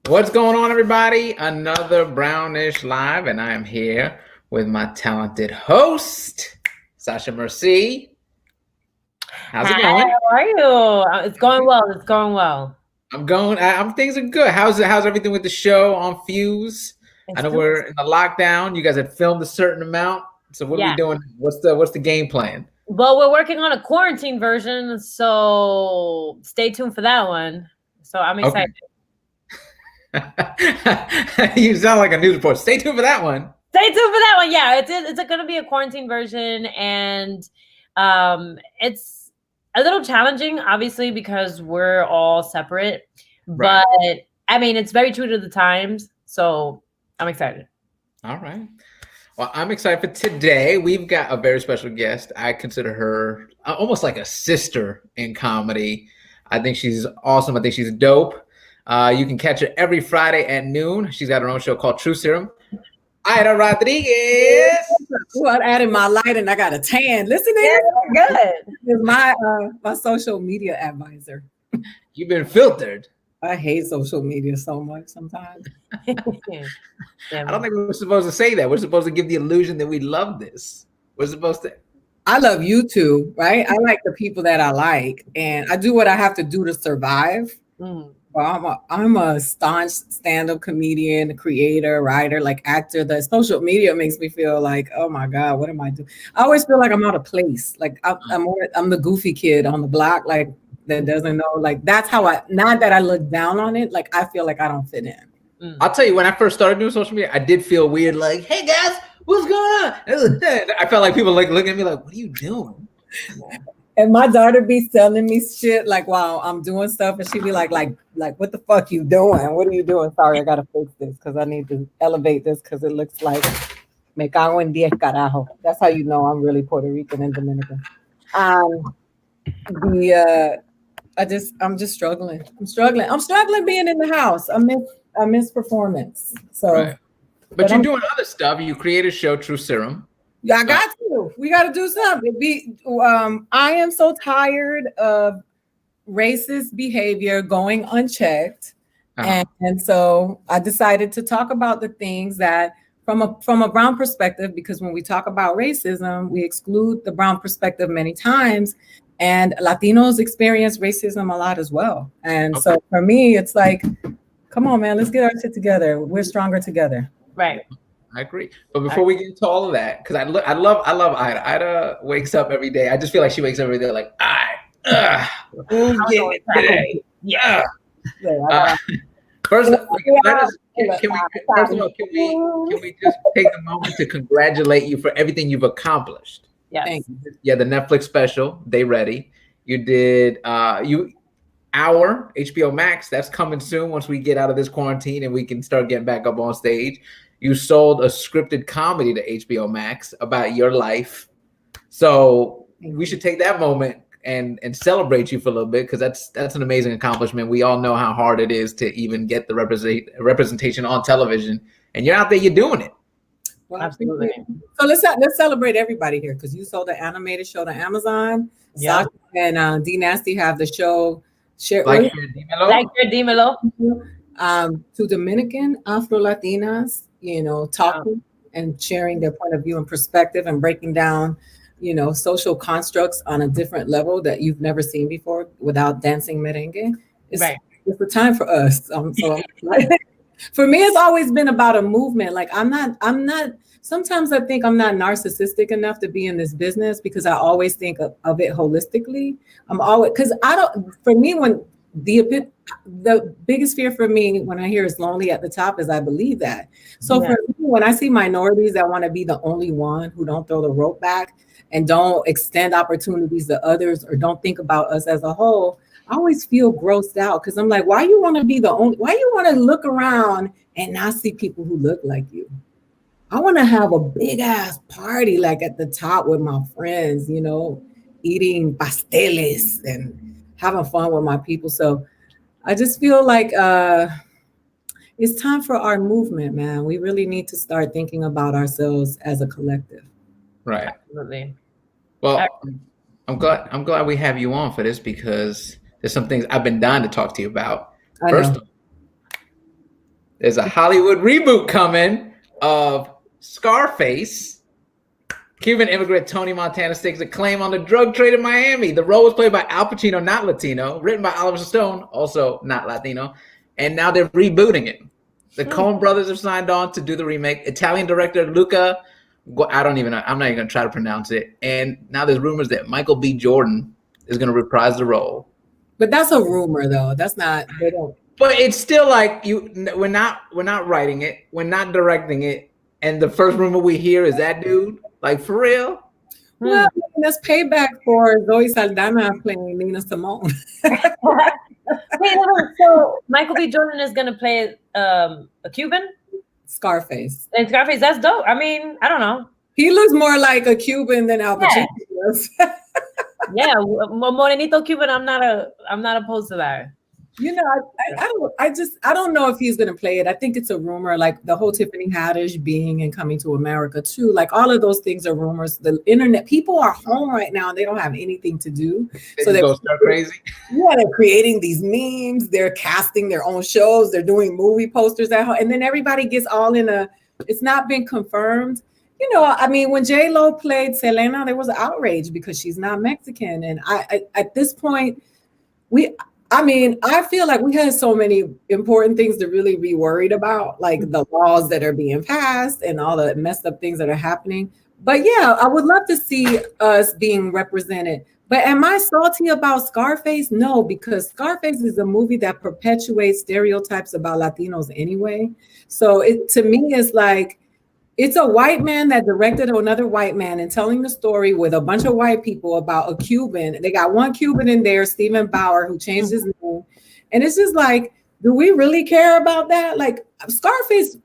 What's going on, everybody? Another Brownish Live, and I am here with my talented host, Sasha Merci. How's it going? How are you? It's going well. It's going well. Things are good. How's everything with the show on Fuse? I know we're in the lockdown. You guys had filmed a certain amount. So what are we doing? What's the game plan? Well, we're working on a quarantine version, so stay tuned for that one. So I'm excited. Okay. You sound like a news report. Stay tuned for that one. Stay tuned for that one. Yeah, it's going to be a quarantine version, and it's a little challenging, obviously, because we're all separate. Right. But I mean, it's very true to the times, so I'm excited. All right. Well, I'm excited for today. We've got a very special guest. I consider her almost like a sister in comedy. I think she's awesome. I think she's dope. You can catch her every Friday at noon. She's got her own show called True Serum. Aida Rodriguez. Well, I added my light and I got a tan. Listen here. Yeah, good. Is my social media advisor. You've been filtered. I hate social media so much sometimes. I don't think we're supposed to say that. We're supposed to give the illusion that we love this. We're supposed to. I love YouTube, right? I like the people that I like, and I do what I have to do to survive. Well, I'm a staunch stand-up comedian, creator, writer, like actor. The social media makes me feel like, oh my God, what am I doing? I always feel like I'm out of place. Like I'm the goofy kid on the block, like that doesn't know. Like that's how not that I look down on it. Like I feel like I don't fit in. I'll tell you, when I first started doing social media, I did feel weird. Like, hey guys, what's going on? I felt like people like looking at me like, what are you doing? And my daughter be telling me shit like while I'm doing stuff, and she be like, what the fuck you doing? What are you doing? Sorry, I gotta fix this because I need to elevate this because it looks like me cago en 10 carajo. That's how you know I'm really Puerto Rican and Dominican. I'm just struggling. I'm struggling being in the house. I miss performance. So, right. But you're doing other stuff. You create a show, True Serum. Yeah, I got to. We got to do something. I am so tired of racist behavior going unchecked, and so I decided to talk about the things that, from a brown perspective, because when we talk about racism, we exclude the brown perspective many times, and Latinos experience racism a lot as well. And so for me, it's like, come on, man, let's get our shit together. We're stronger together. Right. I agree. But before we get into all of that, because I love Ida. Ida wakes up every day. I just feel like she wakes up every day like, who's getting it today? Yeah. First of all, can we just take a moment to congratulate you for everything you've accomplished? Yes. Thank you. Yeah, the Netflix special, They Ready. You did our HBO Max. That's coming soon once we get out of this quarantine and we can start getting back up on stage. You sold a scripted comedy to HBO Max about your life. So we should take that moment and celebrate you for a little bit, because that's an amazing accomplishment. We all know how hard it is to even get the representation on television, and you're out there, you're doing it. Well, absolutely. So let's celebrate everybody here, because you sold the animated show to Amazon. Yeah. Sasha and D Nasty have the show Like Dímelo. To Dominican Afro Latinas, talking and sharing their point of view and perspective and breaking down, social constructs on a different level that you've never seen before without dancing merengue. It's the time for us. So for me, it's always been about a movement. Like I'm not, sometimes I think I'm not narcissistic enough to be in this business, because I always think of it holistically. For me, when the biggest fear for me when I hear it's lonely at the top is I believe that. So for me, when I see minorities that want to be the only one who don't throw the rope back and don't extend opportunities to others or don't think about us as a whole, I always feel grossed out, because I'm like, why you want to be the only? Why you want to look around and not see people who look like you? I want to have a big ass party like at the top with my friends, eating pasteles and having fun with my people. So I just feel like it's time for our movement, man. We really need to start thinking about ourselves as a collective. Right. Absolutely. Well, I'm glad we have you on for this, because there's some things I've been dying to talk to you about. First, There's a Hollywood reboot coming of Scarface. Cuban immigrant Tony Montana stakes a claim on the drug trade in Miami. The role was played by Al Pacino, not Latino, written by Oliver Stone, also not Latino, and now they're rebooting it. The Coen brothers have signed on to do the remake. Italian director Luca, I don't even know, I'm not even going to try to pronounce it. And now there's rumors that Michael B. Jordan is going to reprise the role. But that's a rumor, though. That's not, they don't. But it's still like we're not writing it, we're not directing it, and the first rumor we hear is that dude. Like, for real? Well, I mean, that's payback for Zoe Saldana playing Nina Simone. Wait, so Michael B. Jordan is going to play a Cuban? Scarface. And Scarface, that's dope. I mean, I don't know. He looks more like a Cuban than Al Pacino does. Yeah, Morenito Cuban, I'm not opposed to that. You know, I don't know if he's going to play it. I think it's a rumor, like the whole Tiffany Haddish being and coming to America too. Like all of those things are rumors. The internet, people are home right now and they don't have anything to do. So they're start crazy. Yeah, they're creating these memes. They're casting their own shows. They're doing movie posters at home. And then everybody gets all in it's not been confirmed. You know, I mean, when J-Lo played Selena, there was outrage because she's not Mexican. And I at this point, I feel like we had so many important things to really be worried about, like the laws that are being passed and all the messed up things that are happening. But yeah, I would love to see us being represented. But am I salty about Scarface? No, because Scarface is a movie that perpetuates stereotypes about Latinos anyway. So to me, it's like, it's a white man that directed another white man and telling the story with a bunch of white people about a Cuban. They got one Cuban in there, Stephen Bauer, who changed his name. And it's just like, do we really care about that? Like Scarface,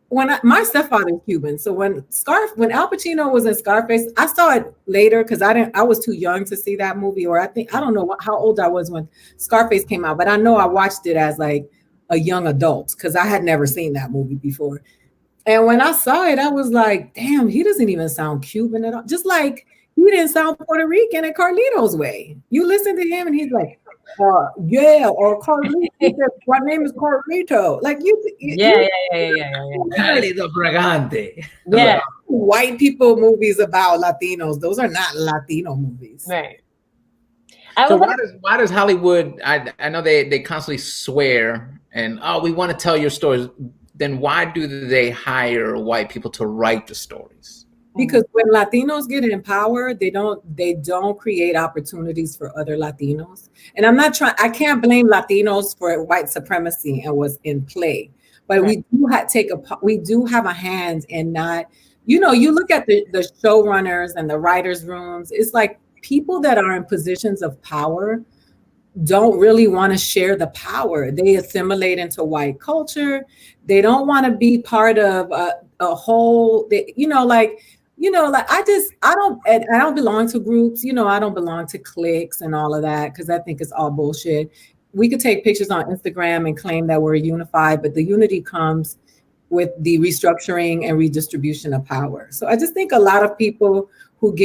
my stepfather is Cuban. So when Al Pacino was in Scarface, I saw it later because I was too young to see that movie, or I don't know how old I was when Scarface came out, but I know I watched it as like a young adult because I had never seen that movie before. And when I saw it, I was like, damn, he doesn't even sound Cuban at all. Just like he didn't sound Puerto Rican in Carlito's way. You listen to him and he's like, yeah, or Carlito. He said, my name is Carlito. Like Yeah. Carlito Bragante. Yeah. White people movies about Latinos. Those are not Latino movies. Right. So why does Hollywood, I know they constantly swear and, we want to tell your stories. Then why do they hire white people to write the stories? Because when Latinos get in power, they don't create opportunities for other Latinos. And I can't blame Latinos for white supremacy and what's in play. But we do have a hand in not, you look at the showrunners and the writers' rooms, it's like people that are in positions of power don't really want to share the power. They assimilate into white culture. They don't want to be part of a whole, I don't belong to groups, I don't belong to cliques and all of that, because I think it's all bullshit. We could take pictures on Instagram and claim that we're unified, but the unity comes with the restructuring and redistribution of power. So I just think a lot of people who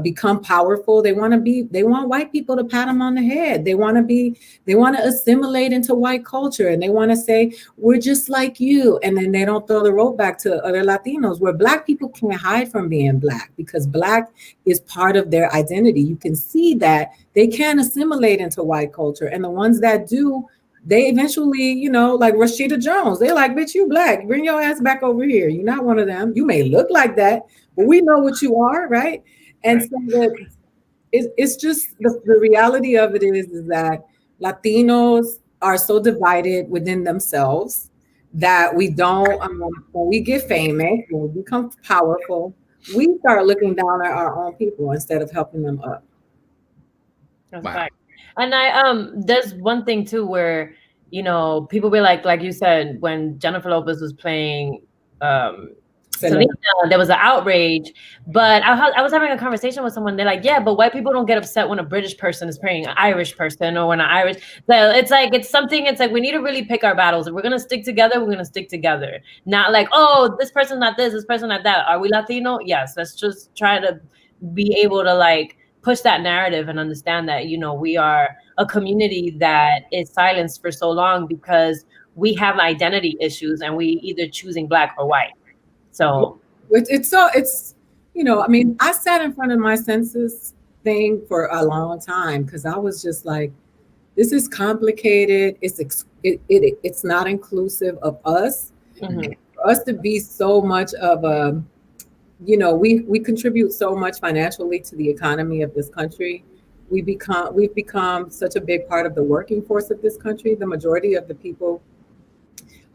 become powerful, they want white people to pat them on the head. They want to assimilate into white culture, and they want to say, we're just like you. And then they don't throw the rope back to other Latinos, where Black people can't hide from being Black, because Black is part of their identity. You can see that they can assimilate into white culture. And the ones that do, they eventually, like Rashida Jones, they're like, bitch, you Black, bring your ass back over here. You're not one of them. You may look like that, but we know what you are, right? And so it's just the reality of it is that Latinos are so divided within themselves that we don't, when we get famous, when we become powerful, we start looking down at our own people instead of helping them up. That's right. And there's one thing too where, people be like you said, when Jennifer Lopez was playing Selena, there was an outrage. But I was having a conversation with someone. They're like, yeah, but white people don't get upset when a British person is playing an Irish person, or when an Irish. So it's like we need to really pick our battles. If we're gonna stick together, we're gonna stick together. Not like, oh, this person's not this person not that. Are we Latino? Yes. Let's just try to be able to push that narrative and understand that we are a community that is silenced for so long because we have identity issues and we either choosing Black or white. So it's I mean, I sat in front of my census thing for a long time because I was just like, this is complicated. It's not inclusive of us. Mhm. For us to be so much of a, we contribute so much financially to the economy of this country. We've become such a big part of the working force of this country. The majority of the people.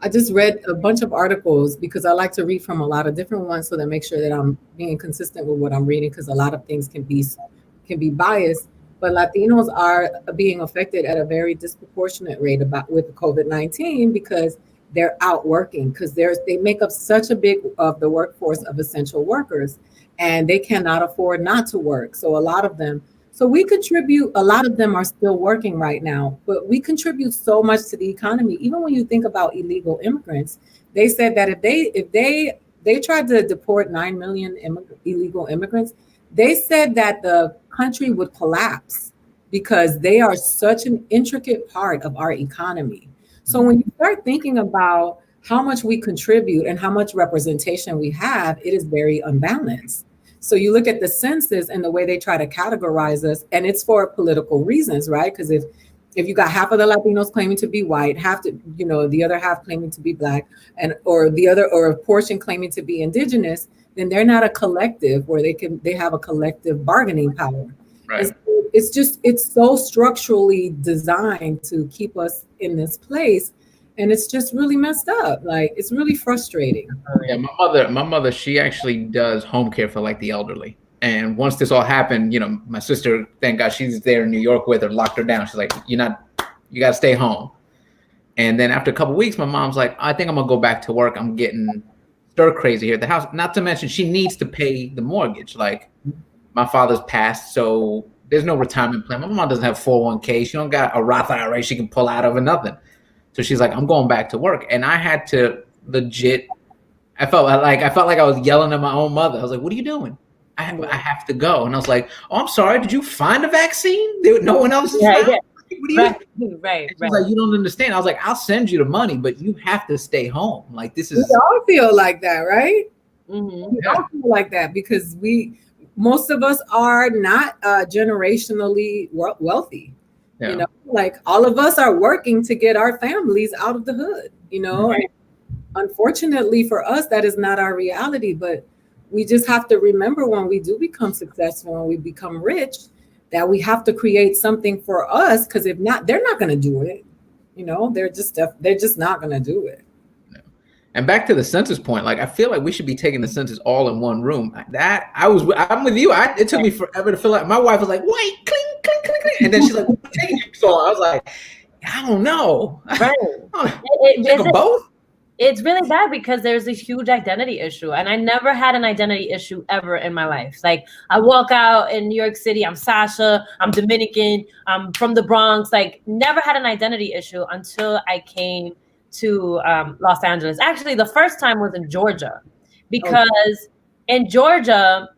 I just read a bunch of articles because I like to read from a lot of different ones so that make sure that I'm being consistent with what I'm reading, because a lot of things can be biased. But Latinos are being affected at a very disproportionate rate with COVID-19 because they're out working, because they make up such a big of the workforce of essential workers, and they cannot afford not to work. So a lot of them. So we contribute, a lot of them are still working right now, but we contribute so much to the economy. Even when you think about illegal immigrants, they said that if they tried to deport 9 million illegal immigrants, they said that the country would collapse because they are such an intricate part of our economy. So when you start thinking about how much we contribute and how much representation we have, it is very unbalanced. So you look at the census and the way they try to categorize us, and it's for political reasons, right? Because if you got half of the Latinos claiming to be white, the other half claiming to be Black, or a portion claiming to be indigenous, then they're not a collective where they have a collective bargaining power. Right. It's so structurally designed to keep us in this place. And it's just really messed up. Like, it's really frustrating. Yeah, my mother, she actually does home care for like the elderly. And once this all happened, my sister, thank God, she's there in New York with her, locked her down. She's like, you got to stay home. And then after a couple of weeks, my mom's like, I think I'm gonna go back to work. I'm getting stir crazy here at the house. Not to mention, she needs to pay the mortgage. Like, my father's passed, so there's no retirement plan. My mom doesn't have 401k. She don't got a Roth IRA she can pull out of or nothing. So she's like, I'm going back to work. And I had to legit, I felt like I was yelling at my own mother. I was like, what are you doing? I have to go. And I was like, oh, I'm sorry. Did you find a vaccine? No one else is found? Yeah. Right. She's like, you don't understand. I was like, I'll send you the money, but you have to stay home. Like, this is. We all feel like that, right? Mm-hmm. We all feel like that because most of us are not generationally wealthy. Yeah. Like, all of us are working to get our families out of the hood, Right. And unfortunately for us, that is not our reality. But we just have to remember, when we do become successful and we become rich, that we have to create something for us, because if not, they're not going to do it. They're just not going to do it. And back to the census point, like, I feel like we should be taking the census all in one room. I'm with you. It took me forever to fill out. My wife was like, wait, cling, cling, cling, cling. And then she's like, what's taking you so long? I was like, I don't know. Right. Both? It's really bad because there's a huge identity issue. And I never had an identity issue ever in my life. Like, I walk out in New York City, I'm Sasha, I'm Dominican, I'm from the Bronx. Like, never had an identity issue until I came to Los Angeles. Actually, the first time was in Georgia, because in Georgia,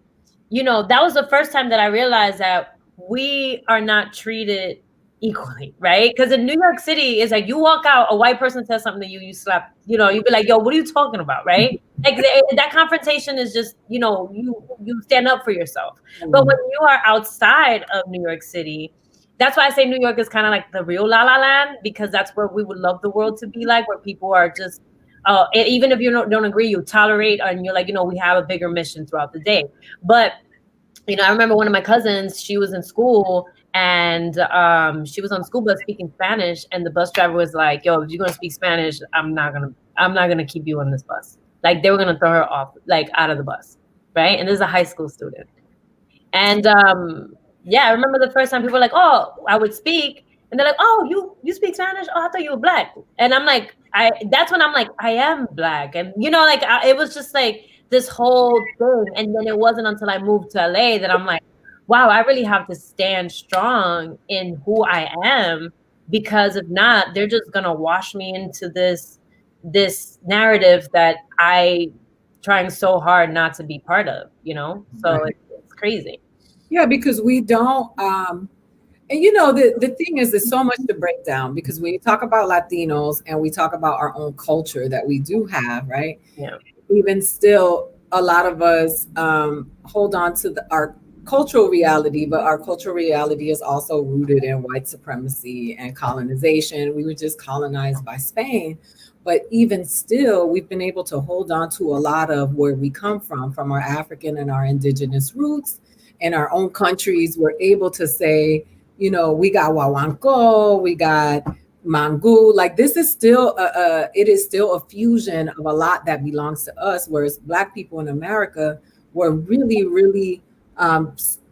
that was the first time that I realized that we are not treated equally, right? Because in New York City, it's like, you walk out, a white person says something to you, you slap, you'd be like, yo, what are you talking about, right? Like, that confrontation is just, you stand up for yourself. But when you are outside of New York City, that's why I say New York is kind of like the real La La Land, because that's where we would love the world to be like, where people are just, even if you don't agree, you tolerate, and you're like, we have a bigger mission throughout the day. But, I remember one of my cousins, she was in school, and she was on the school bus speaking Spanish, and the bus driver was like, yo, if you're going to speak Spanish, I'm not going to keep you on this bus. Like, they were going to throw her off, like, out of the bus, right? And this is a high school student. And, I remember the first time people were like, oh, I would speak. And they're like, oh, you speak Spanish? Oh, I thought you were Black. And I'm like, that's when I'm like, I am Black. And, it was just like this whole thing. And then it wasn't until I moved to LA that I'm like, wow, I really have to stand strong in who I am, because if not, they're just going to wash me into this narrative that I trying so hard not to be part of, So It's crazy. Yeah, because we don't, And the thing is, there's so much to break down, because when you talk about Latinos and we talk about our own culture that we do have, right? Yeah. Even still, a lot of us hold on to our cultural reality, but our cultural reality is also rooted in white supremacy and colonization. We were just colonized by Spain. But even still, we've been able to hold on to a lot of where we come from our African and our indigenous roots. In our own countries, we're able to say, we got Wawanko, we got Mangu. Like, this is still it is still a fusion of a lot that belongs to us, whereas Black people in America were really, really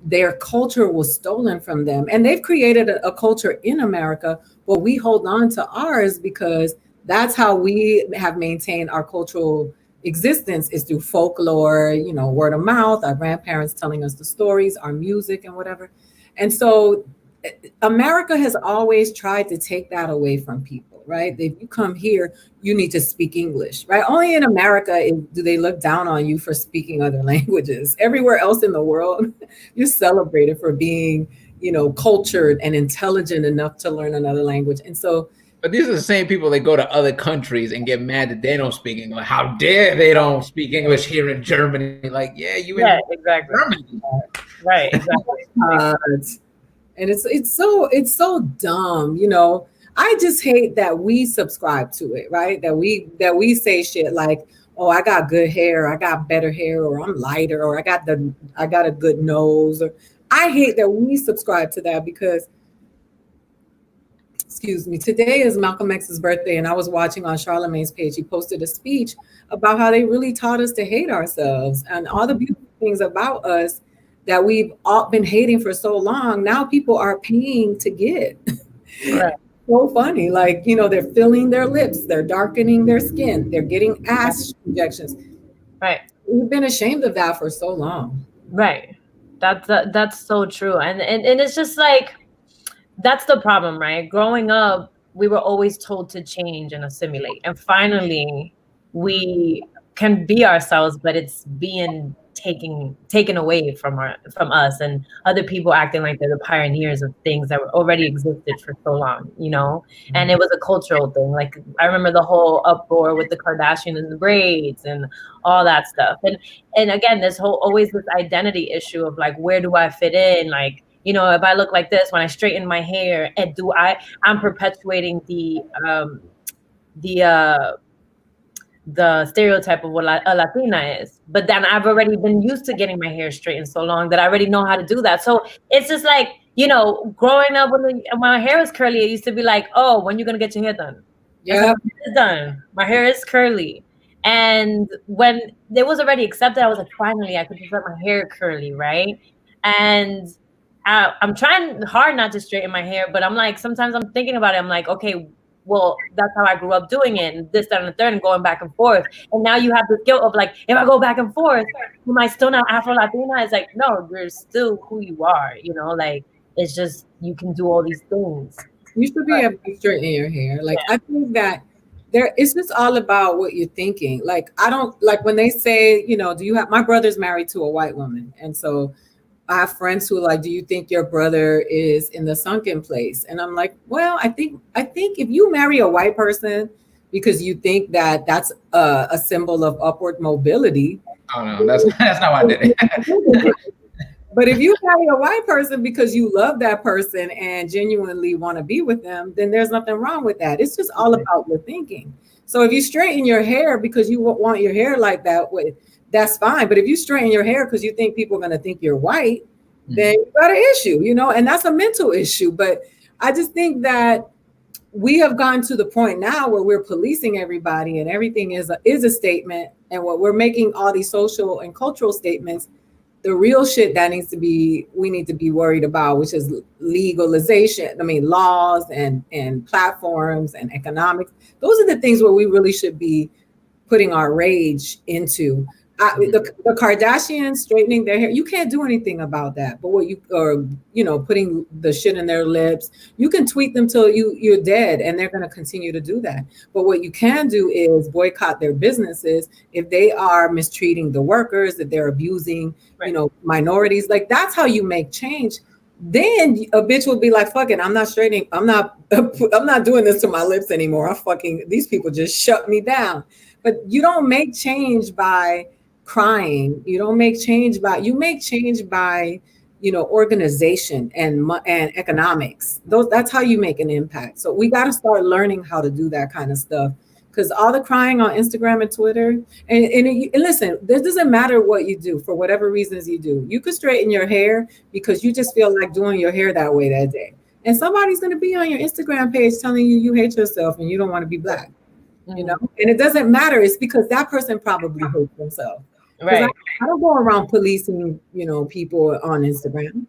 their culture was stolen from them, and they've created a culture in America, but we hold on to ours because that's how we have maintained our cultural existence, is through folklore, word of mouth, our grandparents telling us the stories, our music and whatever. And so America has always tried to take that away from people, right? If you come here, you need to speak English, right? Only in America do they look down on you for speaking other languages. Everywhere else in the world, you're celebrated for being, cultured and intelligent enough to learn another language. And so, but these are the same people that go to other countries and get mad that they don't speak English. How dare they don't speak English here in Germany? Like, yeah, you in exactly. Germany. Right, exactly. And it's so dumb, I just hate that we subscribe to it, right? That we say shit like, oh, I got good hair, I got better hair, or I'm lighter, or I got a good nose. Or I hate that we subscribe to that, because, excuse me, today is Malcolm X's birthday, and I was watching on Charlamagne's page. He posted a speech about how they really taught us to hate ourselves and all the beautiful things about us that we've all been hating for so long. Now people are paying to get. Right. So funny. Like, they're filling their lips, they're darkening their skin, they're getting ass injections. Right. We've been ashamed of that for so long. Right. That's so true. And it's just like, that's the problem, right? Growing up, we were always told to change and assimilate. And finally, we can be ourselves, but it's being taken away from us, and other people acting like they're the pioneers of things that were already existed for so long, And it was a cultural thing. Like, I remember the whole uproar with the Kardashians and the braids and all that stuff. And again, always this identity issue of like, where do I fit in? Like, if I look like this when I straighten my hair, and I'm perpetuating the stereotype of what a Latina is. But then I've already been used to getting my hair straightened so long that I already know how to do that. So it's just like, growing up when my hair was curly, it used to be like, oh, when you gonna get your hair done? Yeah, it's done. My hair is curly. And when it was already accepted, I was like, finally, I could just let my hair curly, right? And I'm trying hard not to straighten my hair, but I'm like, sometimes I'm thinking about it. I'm like, okay, well, that's how I grew up doing it, and this, that, and the third, and going back and forth. And now you have the guilt of like, if I go back and forth, am I still not Afro-Latina? It's like, no, you're still who you are, like, it's just, you can do all these things. You should be able to straighten your hair. Like, I think that it's just all about what you're thinking. Like, I don't, like when they say, do you have, my brother's married to a white woman. And so I have friends who are like, do you think your brother is in the sunken place? And I'm like, well, I think if you marry a white person because you think that that's a symbol of upward mobility. Oh no, that's not why I did it. But if you marry a white person because you love that person and genuinely want to be with them, then there's nothing wrong with that. It's just all about your thinking. So if you straighten your hair because you want your hair like that, that's fine. But if you straighten your hair because you think people are going to think you're white, then you got an issue, and that's a mental issue. But I just think that we have gotten to the point now where we're policing everybody, and everything is a statement. And what we're making all these social and cultural statements, the real shit that we need to be worried about, which is legalization. I mean, laws and platforms and economics. Those are the things where we really should be putting our rage into. The Kardashians straightening their hair, you can't do anything about that. But putting the shit in their lips, you can tweet them till you're dead, and they're going to continue to do that. But what you can do is boycott their businesses if they are mistreating the workers, if they're abusing, minorities. Like, that's how you make change. then a bitch would be like, fuck it, I'm not straightening, I'm not doing this to my lips anymore. These people just shut me down. But you don't make change by crying. You make change by organization and economics. That's how you make an impact. So we got to start learning how to do that kind of stuff. Because all the crying on Instagram and Twitter, and listen, this doesn't matter what you do for whatever reasons you do. You could straighten your hair because you just feel like doing your hair that way that day. And somebody's going to be on your Instagram page telling you hate yourself and you don't want to be black, And it doesn't matter. It's because that person probably hates themselves. Right. I don't go around policing, people on Instagram.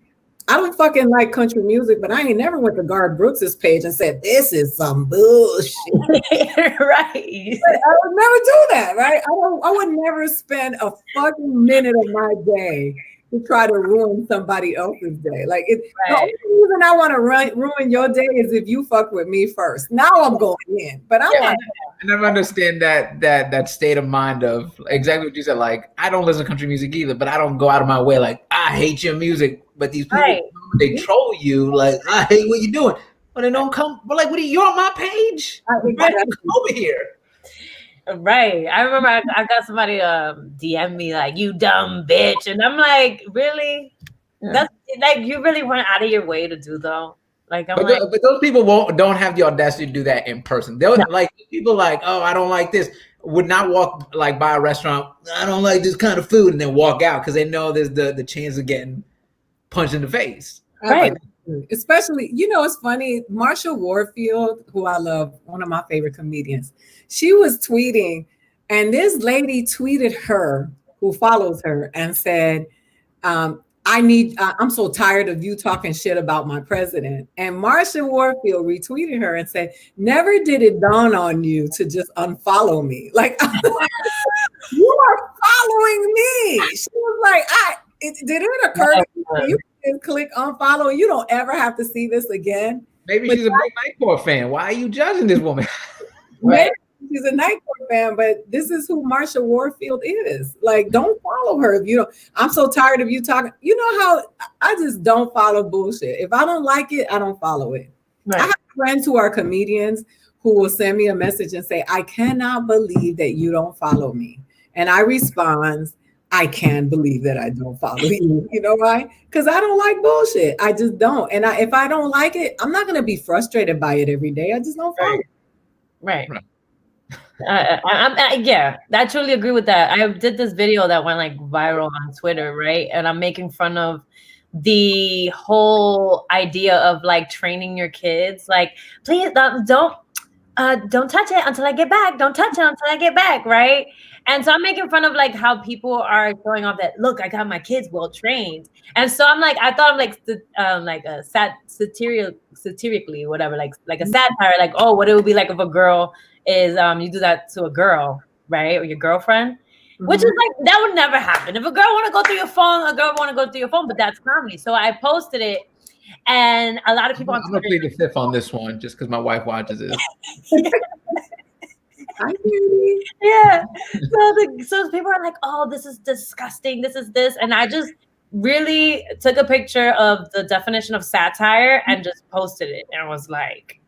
I don't fucking like country music, but I ain't never went to Garth Brooks's page and said, this is some bullshit. Right. But I would never do that, right? I would never spend a fucking minute of my day to try to ruin somebody else's day. Like, the only reason I want to ruin your day is if you fuck with me first. Now I'm going in, but I'm not. I never understand that state of mind of exactly what you said. Like, I don't listen to country music either, but I don't go out of my way like, I hate your music. But these people, they troll you like, I hate what you're doing. But they don't come. But like, you're on my page. Come over here. Right. I remember I got somebody DM me like, you dumb bitch. And I'm like, really? Yeah. That's like, you really went out of your way to do though. Like, but those people don't have the audacity to do that in person. They'll like people like, oh, I don't like this. Would not walk like by a restaurant. I don't like this kind of food, and then walk out because they know there's the chance of getting punched in the face. Right. Especially, it's funny. Marsha Warfield, who I love, one of my favorite comedians, she was tweeting, and this lady tweeted her, who follows her, and said, I'm so tired of you talking shit about my president. And Marsha Warfield retweeted her and said, never did it dawn on you to just unfollow me. Like, you are following me. She was like, did it occur to you can click unfollow and you don't ever have to see this again? Maybe she's a big Night Court fan. Why are you judging this woman? Maybe she's a Night Court fan, but this is who Marsha Warfield is. Like, don't follow her if you don't. I'm so tired of you talking. You know how I just don't follow bullshit. If I don't like it, I don't follow it. Right. I have friends who are comedians who will send me a message and say, I cannot believe that you don't follow me. And I respond, I can't believe that I don't follow you. You know why? Because I don't like bullshit. I just don't. And if I don't like it, I'm not going to be frustrated by it every day. I just don't follow it. Right. I truly agree with that. I did this video that went like viral on Twitter, right? And I'm making fun of the whole idea of like training your kids, like, please don't touch it until I get back. Don't touch it until I get back, right? And so I'm making fun of like how people are showing off that, look, I got my kids well trained. And so I'm like, I thought of like a satirically, whatever, like a satire, like, oh, what it would be like if a girl is you do that to a girl, right? Or your girlfriend, which is like, that would never happen. If a girl want to go through your phone, a girl want to go through your phone, but that's comedy. So I posted it, and a lot of people I'm going to plead the fifth on this one just because my wife watches it. Yeah. So people are like, oh, this is disgusting. This is this. And I just really took a picture of the definition of satire and just posted it. And I was like,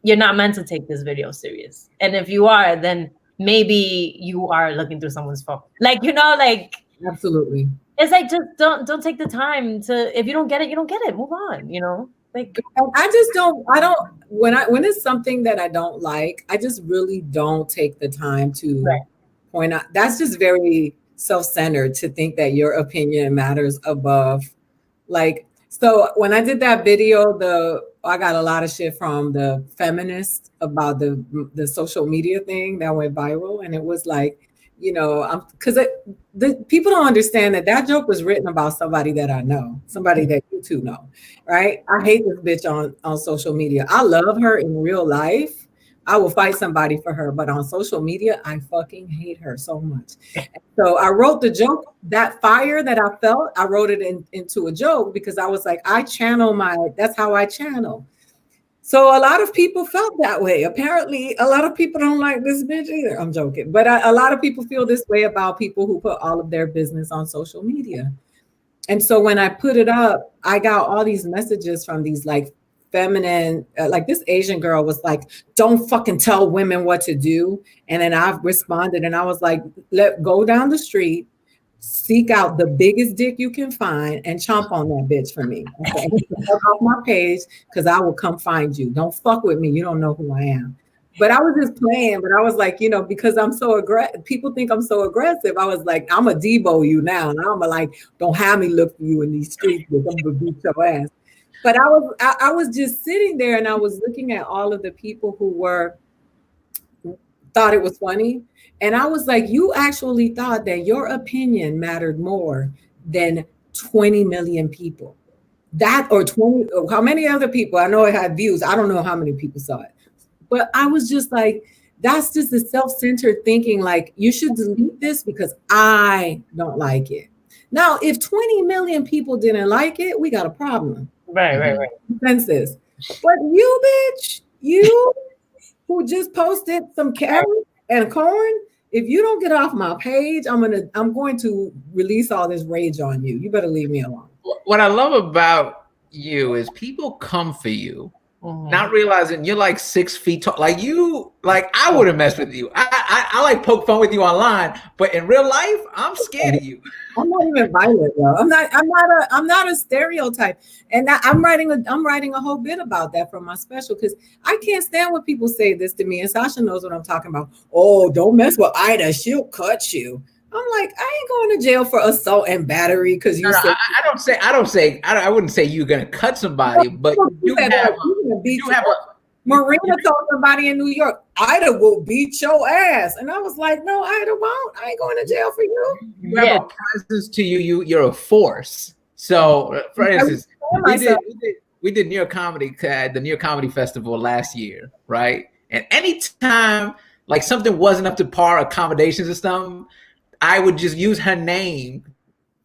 you're not meant to take this video serious. And if you are, then maybe you are looking through someone's phone. Like, like. Absolutely. It's like, just don't take the time to, if you don't get it, you don't get it. Move on, Like, when it's something that I don't like, I just really don't take the time to point out. That's just very self-centered to think that your opinion matters above. Like, so when I did that video, I got a lot of shit from the feminists about the social media thing that went viral, and it was like, because the people don't understand that joke was written about somebody that I know, somebody that you two know, right? I hate this bitch on social media. I love her in real life. I will fight somebody for her, but on social media, I fucking hate her so much. And so I wrote the joke, that fire that I felt, I wrote it into a joke because I was like, that's how I channel. So a lot of people felt that way. Apparently, a lot of people don't like this bitch either. I'm joking. But a lot of people feel this way about people who put all of their business on social media. And so when I put it up, I got all these messages from these like feminine, like this Asian girl was like, don't fucking tell women what to do. And then I responded and I was like, go down the street, seek out the biggest dick you can find and chomp on that bitch for me. Okay? Fuck off my page because I will come find you. Don't fuck with me. You don't know who I am. But I was just playing, but I was like, you know, because I'm so aggressive, people think I'm so aggressive. I was like, I'm a Debo you now. And I'm like, don't have me look for you in these streets because I'm gonna beat your ass. But I was just sitting there and I was looking at all of the people who thought it was funny. And I was like, you actually thought that your opinion mattered more than 20 million people. That or 20, how many other people? I know it had views. I don't know how many people saw it. But I was just like, that's just the self-centered thinking, like, you should delete this because I don't like it. Now, if 20 million people didn't like it, we got a problem. Right. Census. But you, bitch, you who just posted some carrots and corn, if you don't get off my page, I'm going to release all this rage on you. You better leave me alone. What I love about you is people come for you. Not realizing you're like 6 feet tall. Like you, like I wouldn't mess with you. I like poke fun with you online, but in real life, I'm scared of you. I'm not even violent, though. I'm not a stereotype. And I'm writing a whole bit about that from my special because I can't stand when people say this to me. And Sasha knows what I'm talking about. Oh, don't mess with Ida. She'll cut you. I'm like, I ain't going to jail for assault and battery because you said. I wouldn't say you're gonna cut somebody, but Marina told somebody in New York, Ida will beat your ass, and I was like, no, Ida won't. I ain't going to jail for you. You have a presence to you. You're a force. So, for instance, we did New York Comedy at the New York Comedy Festival last year, right? And anytime like something wasn't up to par, accommodations or something, I would just use her name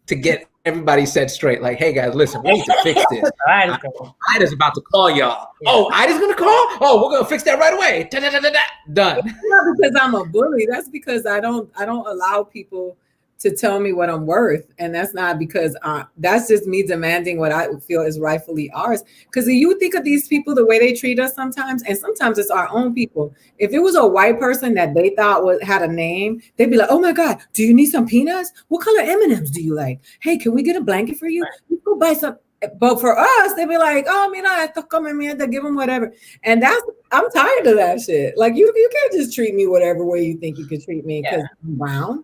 to get everybody set straight. Like, hey guys, listen, we need to fix this. Ida's about to call y'all. Oh, Ida's gonna call? Oh, we're gonna fix that right away. Done. That's not because I'm a bully. That's because I don't allow people to tell me what I'm worth. And that's not because that's just me demanding what I feel is rightfully ours. Because you think of these people, the way they treat us sometimes, and sometimes it's our own people. If it was a white person that they thought had a name, they'd be like, oh my God, do you need some peanuts? What color M&Ms do you like? Hey, can we get a blanket for you? Let's go buy some. But for us, they'd be like, oh, mira, esto come mierda, give them whatever. And I'm tired of that shit. Like, you can't just treat me whatever way you think you could treat me because I'm brown.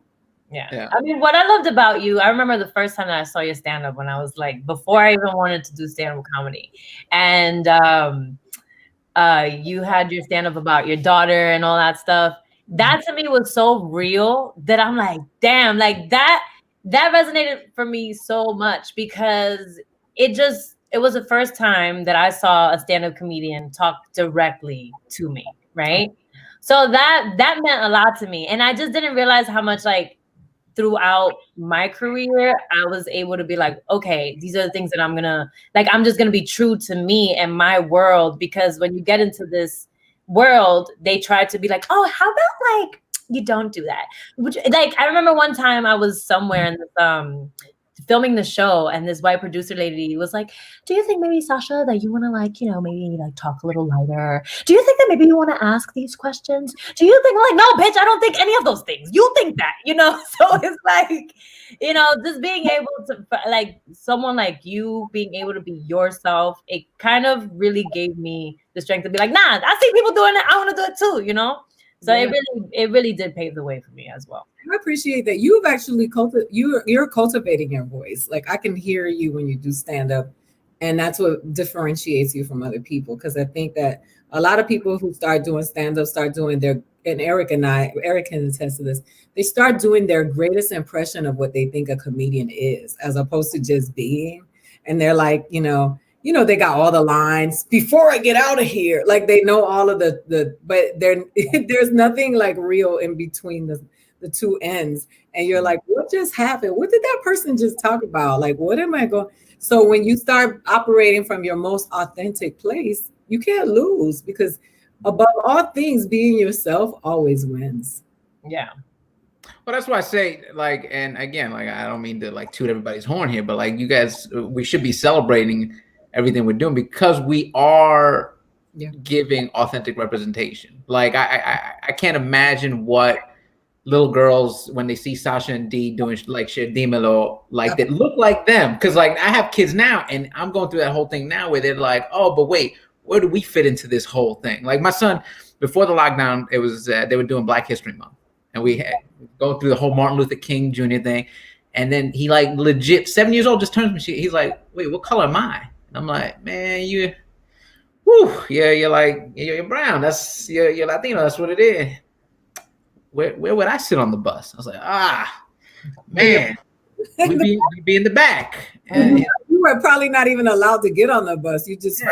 Yeah. I mean, what I loved about you, I remember the first time that I saw your stand-up when I was like, before I even wanted to do stand-up comedy. And you had your stand-up about your daughter and all that stuff. That to me was so real that I'm like, damn, like that resonated for me so much because it was the first time that I saw a stand-up comedian talk directly to me, right? So that meant a lot to me. And I just didn't realize how much like throughout my career, I was able to be like, okay, these are the things that I'm just gonna be true to me and my world. Because when you get into this world, they try to be like, oh, how about like you don't do that? Which, like, I remember one time I was somewhere in this filming the show, and this white producer lady was like, do you think maybe, Sasha, that you want to like, you know, maybe like talk a little lighter? Do you think that maybe you want to ask these questions? Do you think, like, no, bitch, I don't think any of those things. You think that, you know? So it's like, you know, just being able to, like, someone like you being able to be yourself, it kind of really gave me the strength to be like, nah, I see people doing it. I want to do it too, you know? So it really did pave the way for me as well. I appreciate that. You've actually you're cultivating your voice. Like I can hear you when you do stand up, and that's what differentiates you from other people. Because I think that a lot of people who start doing stand up start doing Erik can attest to this. They start doing their greatest impression of what they think a comedian is, as opposed to just being. And they're like, you know, they got all the lines before I get out of here. Like they know all of but there's nothing like real in between the two ends. And you're like, what just happened? What did that person just talk about? Like, what am I going? So when you start operating from your most authentic place, you can't lose because above all things, being yourself always wins. Yeah. Well, that's why I say, like, and again, like, I don't mean to like toot everybody's horn here, but like, you guys, we should be celebrating everything we're doing because we are giving authentic representation. Like, I can't imagine what little girls when they see Sasha and Dee doing like shit Dimelo, like that look like them. Because like I have kids now, and I'm going through that whole thing now where they're like, oh, but wait, where do we fit into this whole thing? Like my son, before the lockdown, it was they were doing Black History Month, and we had go through the whole Martin Luther King Jr. thing, and then he like legit 7 years old just turns to me. He's like, wait, what color am I? And I'm like, man, you, whew, yeah, you're like you're brown. That's you're Latino. That's what it is. Where would I sit on the bus? I was like, man, we be in the back. And you were probably not even allowed to get on the bus. You just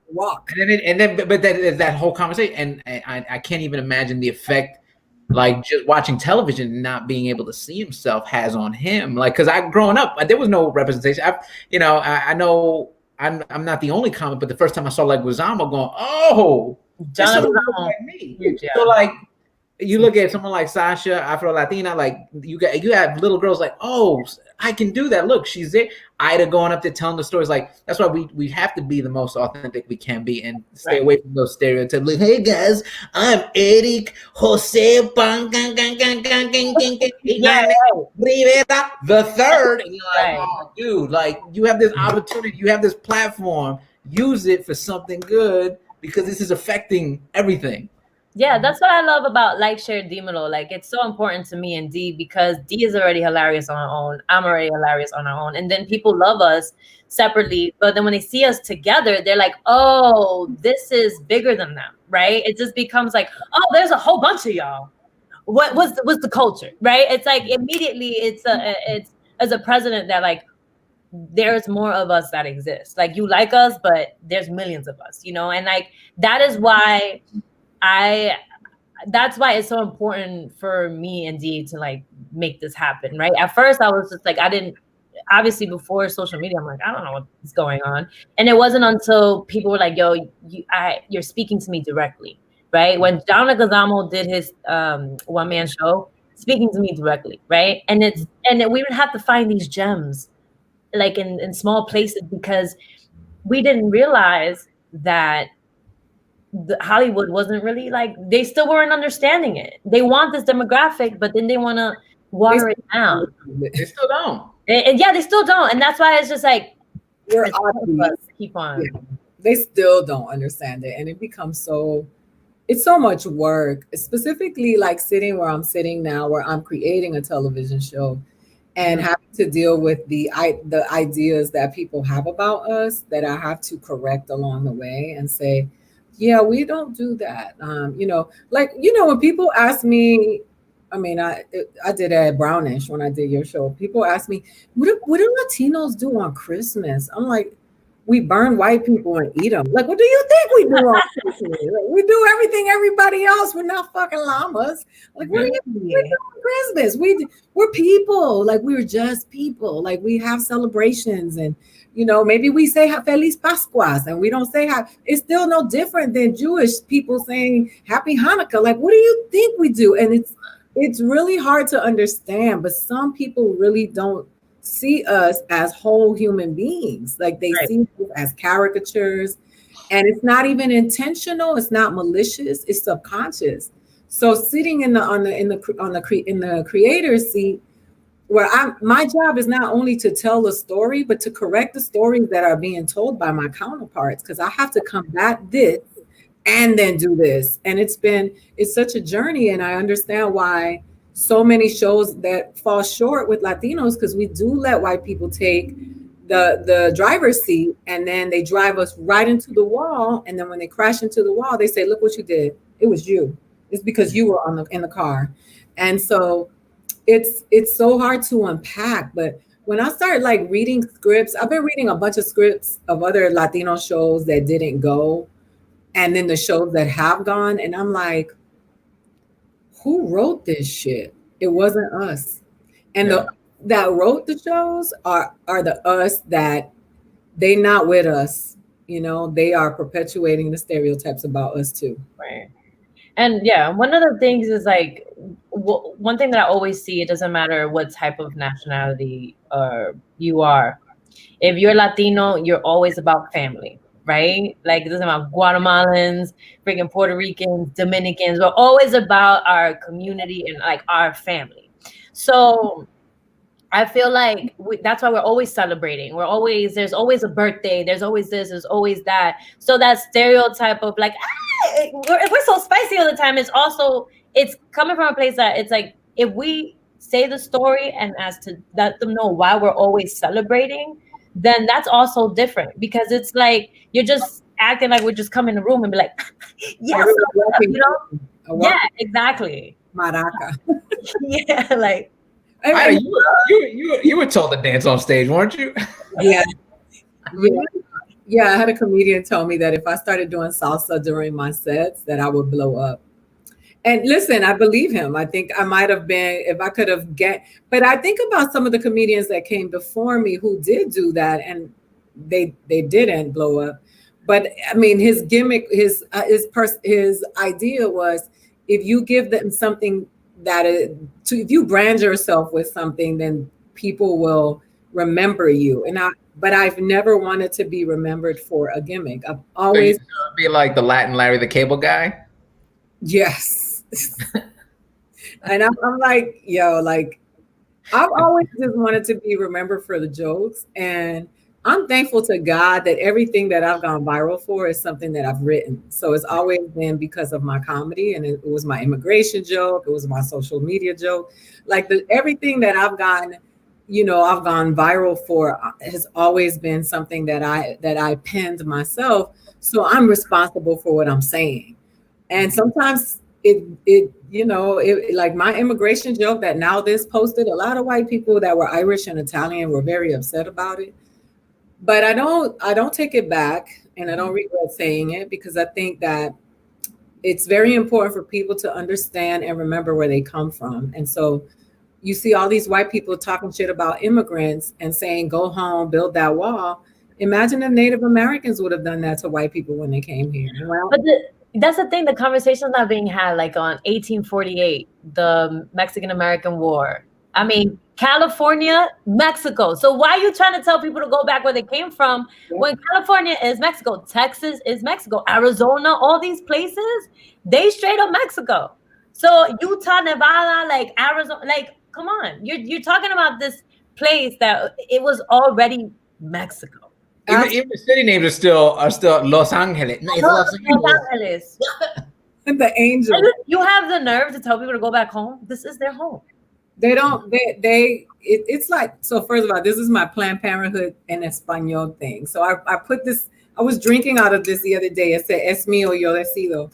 walk. And then, but that whole conversation, and I can't even imagine the effect, like just watching television and not being able to see himself has on him. Like, because growing up, there was no representation. I know I'm not the only comic, but the first time I saw like Leguizamo going, oh, John like me. So like. You look at someone like Sasha, Afro Latina, like you have little girls like, oh, I can do that. Look, she's there. Ida going up there telling the stories. Like that's why we have to be the most authentic we can be and stay away from those stereotypes. Like, hey guys, I'm Erik Jose Rivera the third, and you're like, oh, dude, like you have this opportunity, you have this platform, use it for something good because this is affecting everything. Yeah, that's what I love about Like, Share, Dímelo. Like, it's so important to me and Dee because Dee is already hilarious on her own. I'm already hilarious on our own. And then people love us separately. But then when they see us together, they're like, oh, this is bigger than them, right? It just becomes like, oh, there's a whole bunch of y'all. What's the culture, right? It's like immediately it's as a president that like, there's more of us that exist. Like, you like us, but there's millions of us, you know? And like, that is why... that's why it's so important for me and Dee to like make this happen, right? At first I was just like, obviously before social media, I'm like, I don't know what's going on. And it wasn't until people were like, yo, you're speaking to me directly, right? When John Leguizamo did his one-man show, speaking to me directly, right? And we would have to find these gems like in small places because we didn't realize that Hollywood wasn't really like, they still weren't understanding it. They want this demographic, but then they want to water it down. They still don't. And yeah, they still don't. And that's why it's just like, keep on. Yeah. They still don't understand it. And it becomes it's so much work, specifically like sitting where I'm sitting now, where I'm creating a television show and having to deal with the ideas that people have about us that I have to correct along the way and say, yeah, we don't do that. When people ask me, I mean, I did at Brownish when I did your show. People ask me, what do Latinos do on Christmas? I'm like, we burn white people and eat them. Like, what do you think we do on Christmas? Like, we do everything everybody else. We're not fucking llamas. Like, what do you think we do on Christmas? We're people. Like, we're just people. Like, we have celebrations and, maybe we say Feliz Pascuas and we don't say it's still no different than Jewish people saying Happy Hanukkah. Like, what do you think we do? And it's really hard to understand, but some people really don't see us as whole human beings. Like they see us as caricatures, and it's not even intentional. It's not malicious. It's subconscious. So sitting in the creator's seat, where my job is not only to tell the story, but to correct the stories that are being told by my counterparts, because I have to combat this and then do this. And it's such a journey. And I understand why so many shows that fall short with Latinos, because we do let white people take the driver's seat and then they drive us right into the wall. And then when they crash into the wall, they say, look what you did. It was you. It's because you were in the car. And so it's so hard to unpack. But when I started like reading scripts, I've been reading a bunch of scripts of other Latino shows that didn't go, and then the shows that have gone, and I'm like, who wrote this shit? It wasn't us. And that wrote the shows are the us that they not with us. They are perpetuating the stereotypes about us too. Right. And yeah, one of the things is like, one thing that I always see, it doesn't matter what type of nationality you are. If you're Latino, you're always about family, right? Like it doesn't matter Guatemalans, freaking Puerto Ricans, Dominicans. We're always about our community and like our family. So I feel like that's why we're always celebrating. There's always a birthday. There's always this. There's always that. So that stereotype of like, we're so spicy all the time. It's coming from a place that it's like, if we say the story and as to let them know why we're always celebrating, then that's also different because it's like, you're just acting like we're just come in the room and be like, yes, you know? Yeah, exactly. Maraca. Yeah, like. You were told to dance on stage, weren't you? Yeah. Yeah, I had a comedian tell me that if I started doing salsa during my sets, that I would blow up. And listen, I believe him. I think I might have been, if I could have but I think about some of the comedians that came before me who did do that, and they didn't blow up. But I mean, his gimmick, his idea was, if you give them something if you brand yourself with something, then people will remember you. But I've never wanted to be remembered for a gimmick. I've always be like the Latin Larry the Cable Guy. Yes. And I'm like, like I've always just wanted to be remembered for the jokes. And I'm thankful to God that everything that I've gone viral for is something that I've written. So it's always been because of my comedy, and it was my immigration joke. It was my social media joke. Like everything that I've gone viral for has always been something that I penned myself. So I'm responsible for what I'm saying. And sometimes it like my immigration joke that now this posted, a lot of white people that were Irish and Italian were very upset about it. But I don't take it back, and I don't regret saying it, because I think that it's very important for people to understand and remember where they come from. And so you see all these white people talking shit about immigrants and saying, go home, build that wall. Imagine if Native Americans would have done that to white people when they came here. Well, but that's the thing, the conversation's not being had like on 1848, the Mexican-American War. I mean, California, Mexico. So why are you trying to tell people to go back where they came from when California is Mexico, Texas is Mexico, Arizona, all these places, they straight up Mexico. So Utah, Nevada, like Arizona, like, come on. You're talking about this place that it was already Mexico. Even the city names are still Los Angeles. No, it's Los Angeles. The angel. You have the nerve to tell people to go back home. This is their home. They don't. It's like, so first of all, this is my Planned Parenthood en Español thing. So I put this. I was drinking out of this the other day. It said "Es mío, yo decido."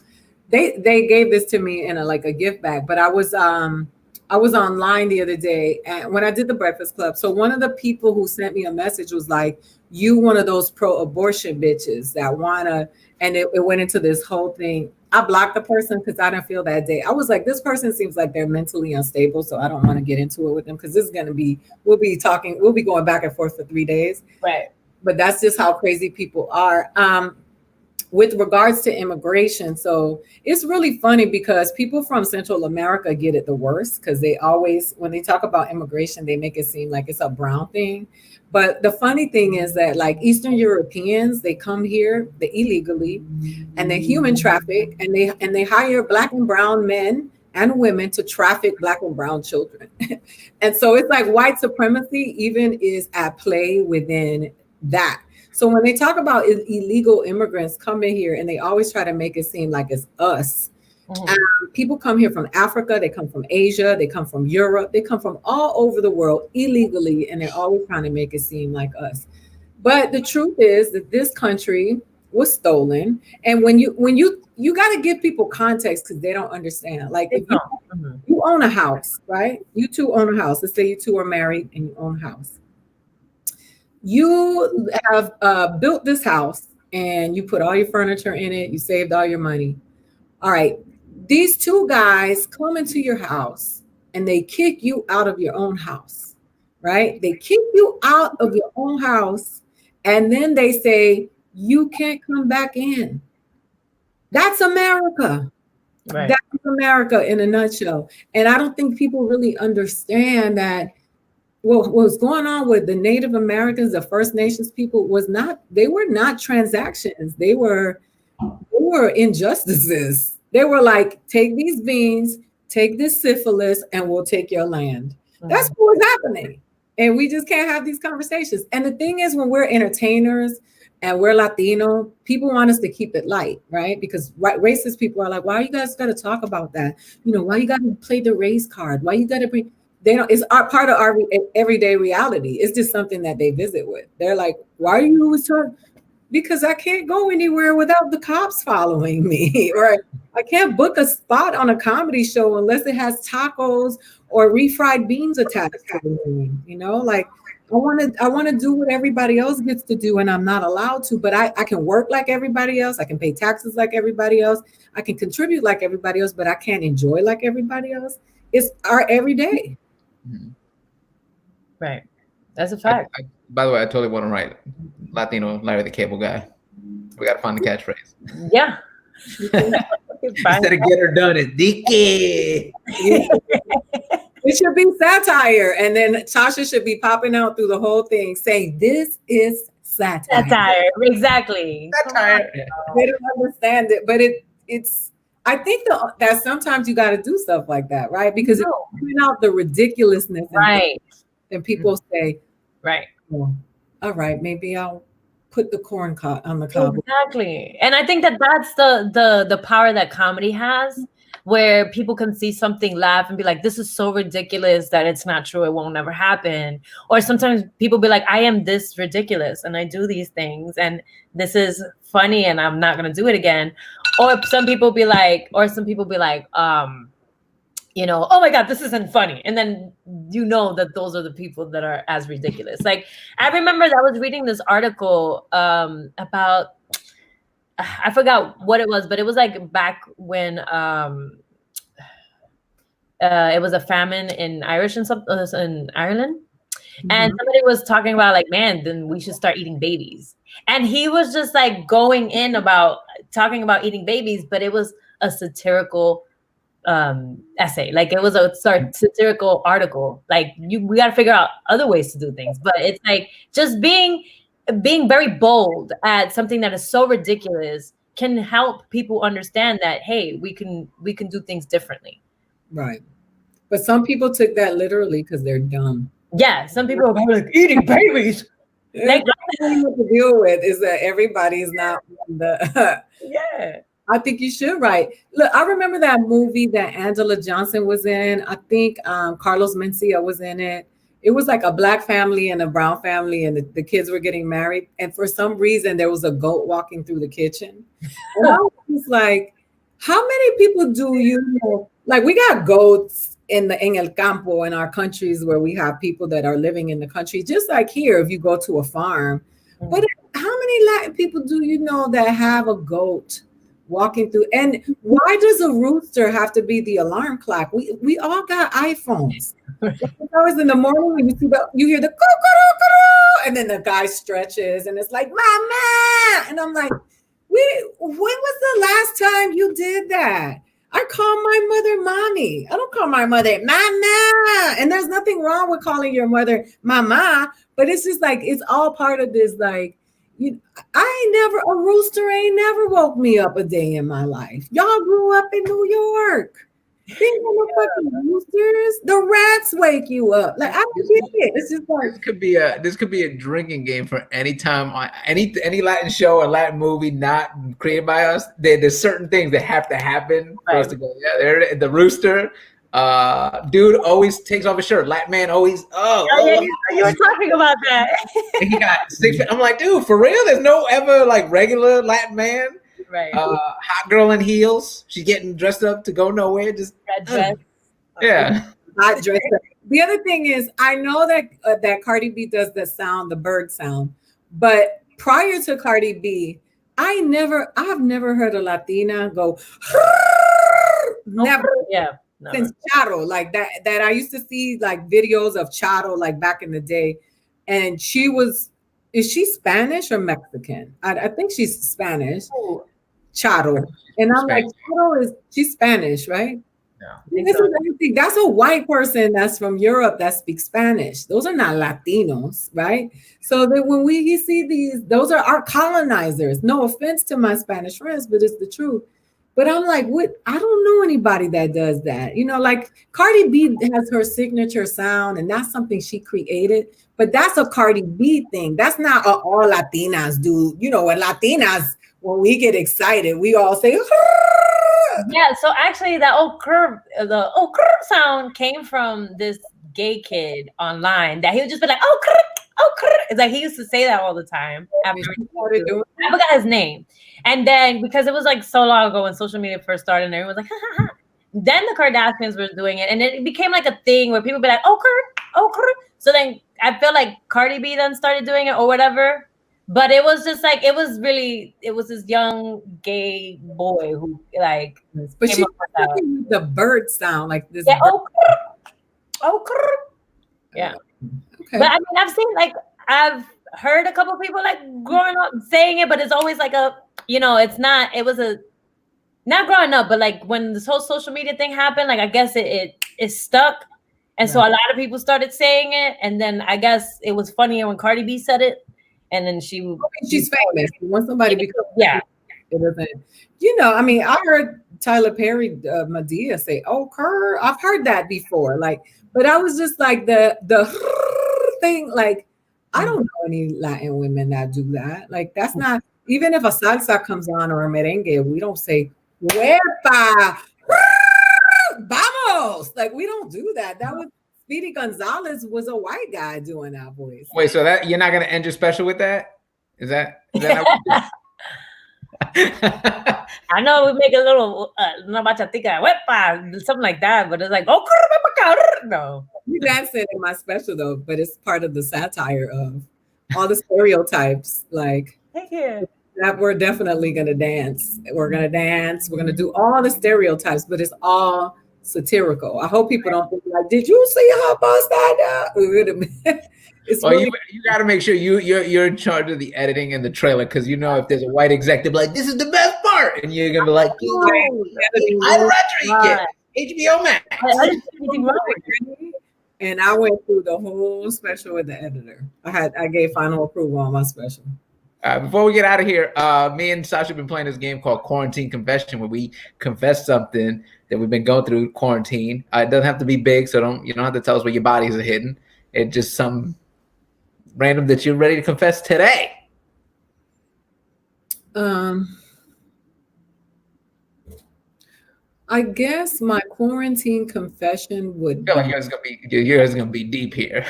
They gave this to me in a gift bag. But I was online the other day, and when I did the Breakfast Club, so one of the people who sent me a message was like, "You one of those pro-abortion bitches that wanna," and it went into this whole thing. I blocked the person because I didn't feel that day. I was like, this person seems like they're mentally unstable, so I don't want to get into it with them, because this is gonna be, we'll be going back and forth for 3 days. Right. But that's just how crazy people are. With regards to immigration, so it's really funny because people from Central America get it the worst, because they always, when they talk about immigration, they make it seem like it's a brown thing. But the funny thing is that like Eastern Europeans, they come here, they illegally, and they human traffic, and they hire Black and brown men and women to traffic Black and brown children. And so it's like white supremacy even is at play within that. So when they talk about illegal immigrants coming here, and they always try to make it seem like it's us. People come here from Africa, they come from Asia, they come from Europe, they come from all over the world illegally, and they're always trying to make it seem like us. But the truth is that this country was stolen. And when you got to give people context, because they don't understand. Like if you own a house, right? You two own a house. Let's say you two are married and you own a house. You have built this house and you put all your furniture in it. You saved all your money. All right. These two guys come into your house and they kick you out of your own house, right? They kick you out of your own house, and then they say, you can't come back in. That's America. Right. That's America in a nutshell. And I don't think people really understand that what was going on with the Native Americans, the First Nations people, they were not transactions. They were injustices. They were like, take these beans, take this syphilis, and we'll take your land. That's what was happening. And we just can't have these conversations. And the thing is, when we're entertainers and we're Latino, people want us to keep it light, right? Because racist people are like, why you guys got to talk about that? Why you got to play the race card? Why you got to bring, they don't, it's part of our everyday reality. It's just something that they visit with. They're like, why are you always talking? Because I can't go anywhere without the cops following me, or I can't book a spot on a comedy show unless it has tacos or refried beans attached to the name. Like I want to do what everybody else gets to do, and I'm not allowed to. But I can work like everybody else. I can pay taxes like everybody else. I can contribute like everybody else, but I can't enjoy like everybody else. It's our everyday. Right. That's a fact. By the way, I totally want to write Latino Larry the Cable Guy. We got to find the catchphrase. Yeah. Instead of get her done, it's Dicky. It should be satire. And then Sasha should be popping out through the whole thing saying, this is satire. Satire. Exactly. Satire. They don't understand it. But it's I think that sometimes you got to do stuff like that, right? Because it's bring out the ridiculousness. Right. And people say, right. Oh, all right, maybe I'll put the corn on the cob. Exactly. And I think that's the power that comedy has, where people can see something, laugh, and be like, this is so ridiculous that it's not true, it won't never happen. Or sometimes people be like, I am this ridiculous and I do these things and this is funny and I'm not gonna do it again. Or some people be like, oh my God, this isn't funny. And then that those are the people that are as ridiculous. Like, I remember that I was reading this article about, I forgot what it was, but it was like back when it was a famine in Ireland. Mm-hmm. And somebody was talking about like, man, then we should start eating babies. And he was just like going in about talking about eating babies, but it was a satirical essay. Like it was a satirical article. Like we got to figure out other ways to do things, but it's like just being very bold at something that is so ridiculous can help people understand that, hey, we can do things differently. Right. But some people took that literally because they're dumb. Yeah, some people are like eating babies. Like what to deal with is that everybody's not the yeah. I think you should write. Look, I remember that movie that Angela Johnson was in. I think Carlos Mencia was in it. It was like a black family and a brown family, and the kids were getting married. And for some reason, there was a goat walking through the kitchen. And I was like, how many people do you know? Like, we got goats en el campo in our countries where we have people that are living in the country, just like here, if you go to a farm. Mm-hmm. But how many Latin people do you know that have a goat walking through? And why does a rooster have to be the alarm clock? We all got iPhones. It's always in the morning when you hear the coo-coo-coo-coo, and then the guy stretches and it's like, mama. And I'm like, when was the last time you did that? I call my mother mommy. I don't call my mother mama. And there's nothing wrong with calling your mother mama, but it's just like, it's all part of this, like, a rooster ain't never woke me up a day in my life. Y'all grew up in New York. These motherfucking roosters, the rats wake you up. Like, I don't get it. It's just like this could be a drinking game for any time on any Latin show or Latin movie not created by us. There's certain things that have to happen for us to go. Yeah, there the rooster. Dude always takes off his shirt. Latin man always. You were talking about that. He got 6 feet. I'm like, dude, for real? There's no ever like regular Latin man. Right. Hot girl in heels. She's getting dressed up to go nowhere. Just red dress. Yeah. Hot dress up. The other thing is, I know that Cardi B does the sound, the bird sound, but prior to Cardi B, I've never heard a Latina go. Never. Yeah. Never. Since Charo, like that I used to see like videos of Charo like back in the day, and is she Spanish or Mexican? I think she's Spanish. Ooh. Charo. And I'm like, Charo she's Spanish, right? Yeah. That's a white person that's from Europe that speaks Spanish. Those are not Latinos, right? So that when we see these, those are our colonizers. No offense to my Spanish friends, but it's the truth. But I'm like, what? I don't know anybody that does that. You know, like Cardi B has her signature sound, and that's something she created. But that's a Cardi B thing. That's not all Latinas do. You know, when Latinas, when we get excited, we all say, yeah. So actually, the oh curve sound came from this gay kid online that he would just be like, oh curve. It's like he used to say that all the time. After I forgot his name. And then because it was like so long ago when social media first started, and everyone was like, ha, ha, ha. Then the Kardashians were doing it, and it became like a thing where people be like, oh curve. So then I feel like Cardi B then started doing it or whatever. But it was just like it was this young gay boy who like. But she with the bird sound like this. Yeah, oh curve. Yeah. Okay. But I mean, I've heard a couple of people like growing up saying it, but it's always like it was not growing up, but like when this whole social media thing happened, like I guess it stuck. And so a lot of people started saying it. And then I guess it was funnier when Cardi B said it. And then she's famous. You want somebody because it doesn't, I mean, I heard Tyler Perry, Medea say, oh, Kerr. I've heard that before. Like, but I was just like the thing, like, I don't know any Latin women that do that. Like, that's not, even if a salsa comes on or a merengue, we don't say, huepa, vamos. Like, we don't do that. That was, Speedy Gonzalez was a white guy doing that voice. Wait, so that you're not going to end your special with that? Is that I know we make a little something like that, but it's like no. We dance it in my special though, but it's part of the satire of all the stereotypes. Like, thank you. That we're definitely gonna dance. We're gonna dance. We're gonna do all the stereotypes, but it's all satirical. I hope people don't think like, did you see her bust that down? Well, you got to make sure you're in charge of the editing and the trailer, because if there's a white executive like, this is the best part, and you're gonna be like, Aida Rodriguez, HBO Max. And I went through the whole special with the editor. I gave final approval on my special. Before we get out of here, me and Sasha have been playing this game called Quarantine Confession, where we confess something that we've been going through quarantine. It doesn't have to be big, so you don't have to tell us where your bodies are hidden. It's just some random that you're ready to confess today. I guess my quarantine confession would. I feel like yours gonna be deep here.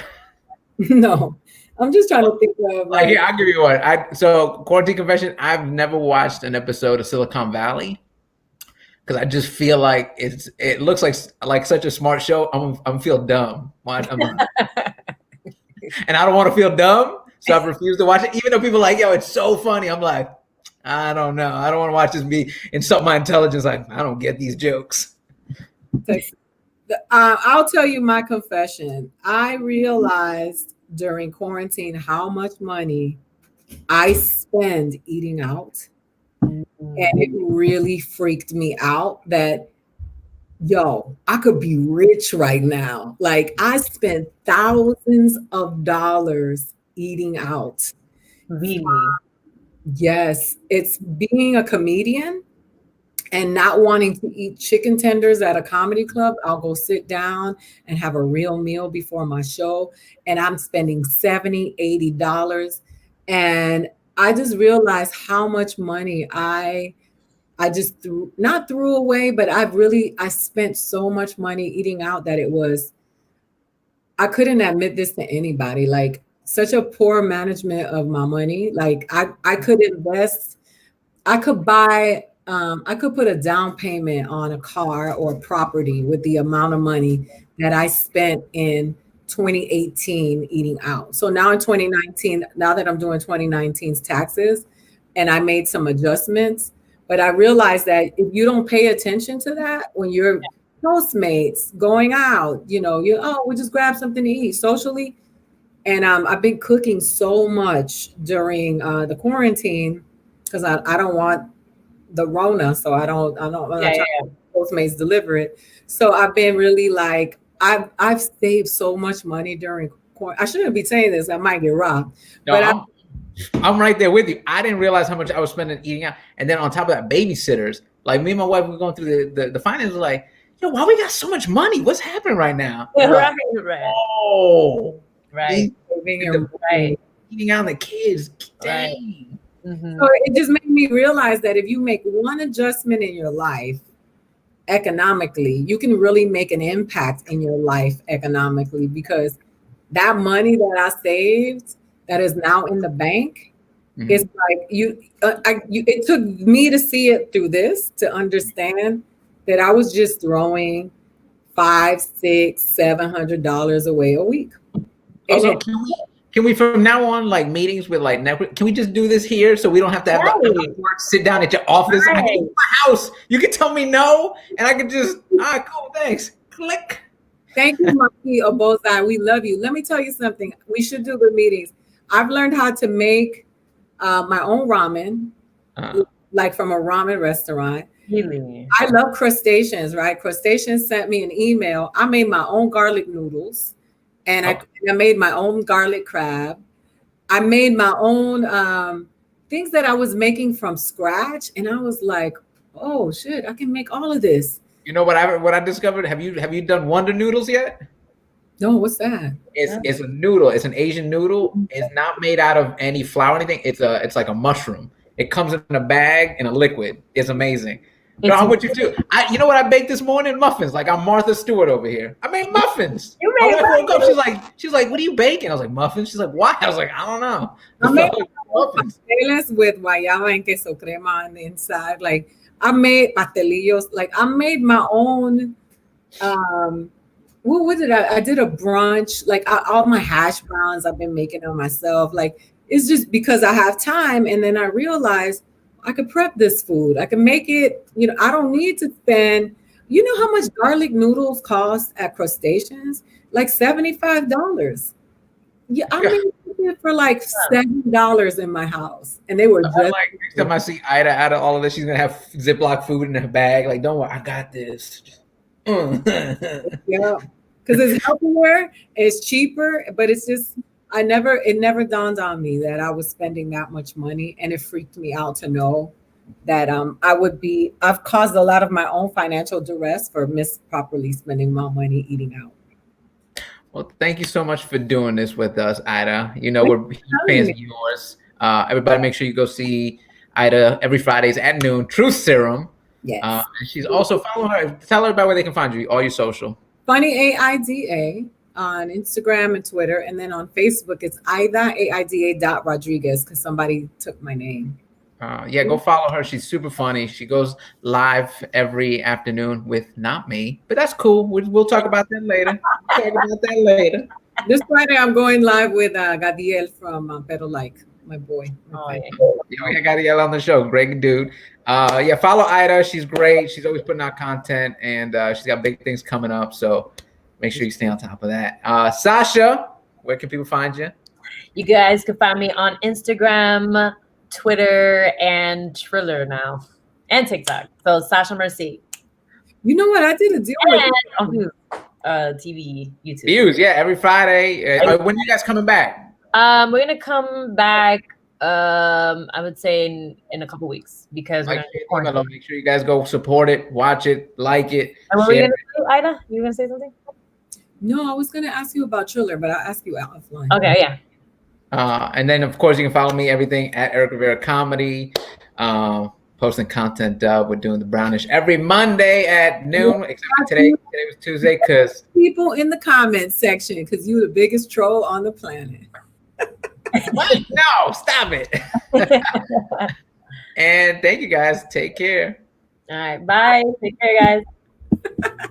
No, I'm just trying to think of like. Yeah, I'll give you one. So quarantine confession. I've never watched an episode of Silicon Valley because I just feel like it looks like such a smart show. I'm feel dumb. And I don't want to feel dumb, so I've refused to watch it. Even though people are like, yo, it's so funny. I'm like, I don't know. I don't want to watch this be insult my intelligence. Like, I don't get these jokes. I'll tell you my confession. I realized during quarantine how much money I spend eating out. And it really freaked me out that, I could be rich right now. Like, I spent thousands of dollars eating out. Really? Yes. It's being a comedian and not wanting to eat chicken tenders at a comedy club. I'll go sit down and have a real meal before my show. And I'm spending $70, $80. And I just realized how much money I just not threw away, but I spent so much money eating out that I couldn't admit this to anybody. Like, such a poor management of my money. Like, I could invest, I could buy, I could put a down payment on a car or a property with the amount of money that I spent in 2018 eating out. So now in 2019, now that I'm doing 2019's taxes, and I made some adjustments, but I realized that if you don't pay attention to that, when you're Postmates going out, we just grab something to eat socially. And I've been cooking so much during the quarantine because I don't want the Rona, so I don't I'm not Yeah, trying to Postmates deliver it. So I've been really like I've saved so much money during quarantine. I shouldn't be saying this. I might get robbed. No, But I'm right there with you. I didn't realize how much I was spending eating out, and then on top of that, babysitters. Like me and my wife were going through the finances. Like, yo, why we got so much money? What's happening right now? yeah. Like, Right. oh, Right. Right. eating out the kids. Right. Dang. Mm-hmm. so it just made me realize that if you make one adjustment in your life economically, you can really make an impact in your life economically, because that money that I saved that is now in the bank, it's like it took me to see it through this to understand that I was just throwing $500, $600, $700 away a week. Also, can we from now on, like meetings with like network, can we just do this here so we don't have to have to sit down at your office? I can my house. You can tell me no, and I can just cool, thanks. Click. Thank you, Marquis of both sides. We love you. Let me tell you something. We should do the meetings. I've learned how to make my own ramen, like from a ramen restaurant. Really? I love crustaceans, right? Crustaceans sent me an email. I made my own garlic noodles, and I made my own garlic crab. I made my own things that I was making from scratch, and I was like, "Oh shit, I can make all of this." You know what I discovered? Have you done Wonder Noodles yet? No, what's that? It's a noodle. It's an Asian noodle. It's not made out of any flour or anything. It's like a mushroom. It comes in a bag in a liquid. It's amazing. Girl, how would you do? You know what I baked this morning? Muffins. Like I'm Martha Stewart over here. I made muffins. You made my wife woke up. She's like, what are you baking? I was like, muffins. She's like, why? I was like, I don't know. I made muffins with guayaba and queso crema on the inside. Like I made pastelillos. Like I made my own. What did I did a brunch. Like all my hash browns I've been making them myself. Like it's just because I have time, and then I realized I could prep this food. I can make it, I don't need to spend, how much garlic noodles cost at Crustaceans? Like $75. Yeah, I made it for like $7 in my house. And they were just like next time I see Ida out of all of this, she's gonna have Ziploc food in her bag. Like, don't worry, I got this. Yeah. Because it's healthier, it's cheaper, but it's just it never dawned on me that I was spending that much money, and it freaked me out to know that I've caused a lot of my own financial duress for misproperly spending my money eating out. Well, thank you so much for doing this with us, Ida. We're fans of yours. Everybody make sure you go see Ida every Fridays at noon, Truth Serum. Yes. She's also follow her. Tell everybody where they can find you, all your social. Funny AIDA on Instagram and Twitter, and then on Facebook it's Aida Rodriguez, because somebody took my name. Go follow her. She's super funny. She goes live every afternoon with not me, but that's cool. We'll talk about that later. This Friday I'm going live with Gadiel from Pero Like, my boy. I got Gadiel on the show. Great dude. Follow Ida. She's great. She's always putting out content, and she's got big things coming up. So make sure you stay on top of that. Sasha, where can people find you? You guys can find me on Instagram, Twitter, and Triller now, and TikTok. So Sasha Merci. You know what? I did a deal with TV, YouTube. Views, every Friday. When are you guys coming back? We're gonna come back. I would say in a couple weeks, because make sure you guys go support it, watch it, like it. And what were you gonna do, Ida? You were gonna say something? No, I was gonna ask you about Triller, but I'll ask you offline. Okay, yeah. And then of course you can follow me everything at Erik Rivera Comedy. Posting content. We're doing the Brownish every Monday at noon. Except for today was Tuesday because people in the comments section, because you're the biggest troll on the planet. What? No, stop it. And thank you guys. Take care. All right, bye. Take care, guys.